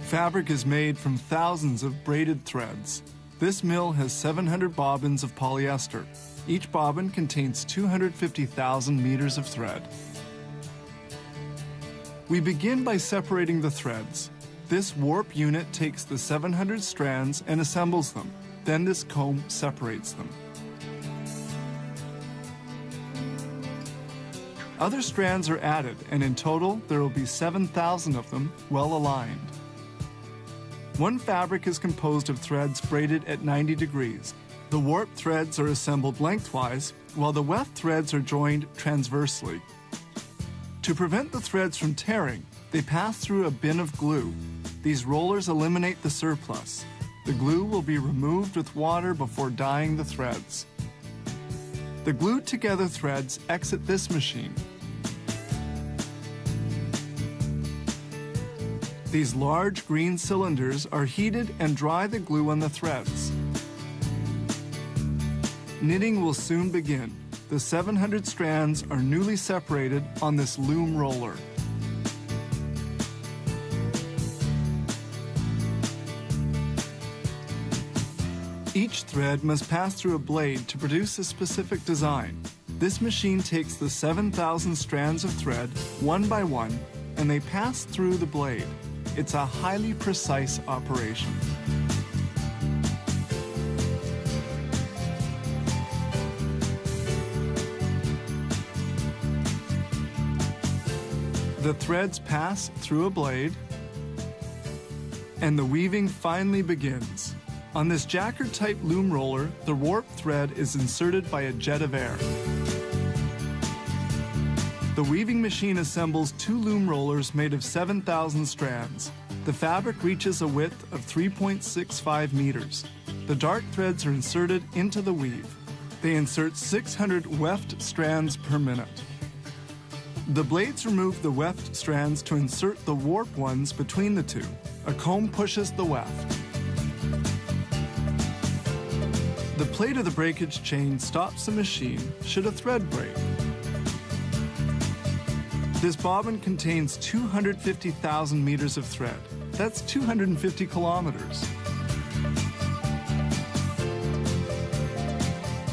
Fabric is made from thousands of braided threads. This mill has 700 bobbins of polyester. Each bobbin contains 250,000 meters of thread. We begin by separating the threads. This warp unit takes the 700 strands and assembles them. Then this comb separates them. Other strands are added, and in total, there will be 7,000 of them, well aligned. One fabric is composed of threads braided at 90 degrees. The warp threads are assembled lengthwise, while the weft threads are joined transversely. To prevent the threads from tearing, they pass through a bin of glue. These rollers eliminate the surplus. The glue will be removed with water before dyeing the threads. The glued together threads exit this machine. These large green cylinders are heated and dry the glue on the threads. Knitting will soon begin. The 700 strands are newly separated on this loom roller. Each thread must pass through a blade to produce a specific design. This machine takes the 7,000 strands of thread one by one, and they pass through the blade. It's a highly precise operation. The threads pass through a blade, and the weaving finally begins. On this jacker-type loom roller, the warp thread is inserted by a jet of air. The weaving machine assembles 2 loom rollers made of 7,000 strands. The fabric reaches a width of 3.65 meters. The dark threads are inserted into the weave. They insert 600 weft strands per minute. The blades remove the weft strands to insert the warp ones between the two. A comb pushes the weft. The plate of the breakage chain stops the machine should a thread break. This bobbin contains 250,000 meters of thread. That's 250 kilometers.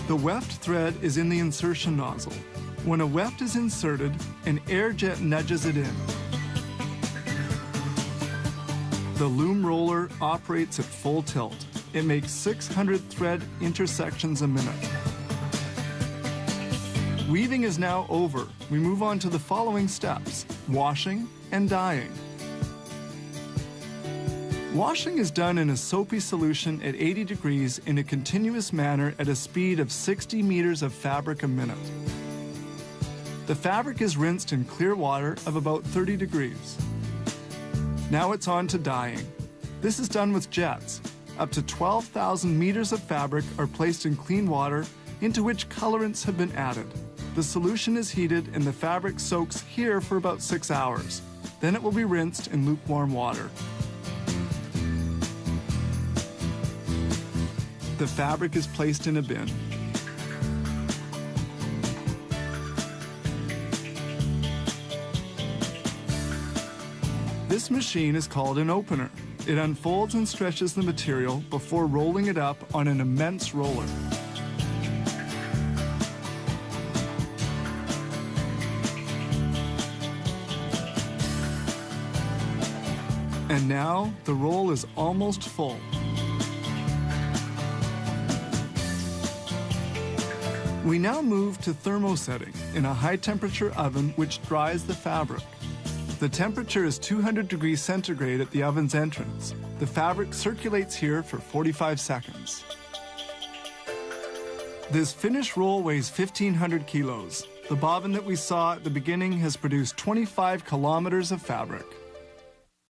The weft thread is in the insertion nozzle. When a weft is inserted, an air jet nudges it in. The loom roller operates at full tilt. It makes 600 thread intersections a minute. Weaving is now over. We move on to the following steps: washing and dyeing. Washing is done in a soapy solution at 80 degrees in a continuous manner at a speed of 60 meters of fabric a minute. The fabric is rinsed in clear water of about 30 degrees. Now it's on to dyeing. This is done with jets. Up to 12,000 meters of fabric are placed in clean water into which colorants have been added. The solution is heated and the fabric soaks here for about 6 hours. Then it will be rinsed in lukewarm water. The fabric is placed in a bin. This machine is called an opener. It unfolds and stretches the material before rolling it up on an immense roller. And now, the roll is almost full. We now move to thermosetting in a high-temperature oven which dries the fabric. The temperature is 200 degrees centigrade at the oven's entrance. The fabric circulates here for 45 seconds. This finished roll weighs 1,500 kilos. The bobbin that we saw at the beginning has produced 25 kilometers of fabric.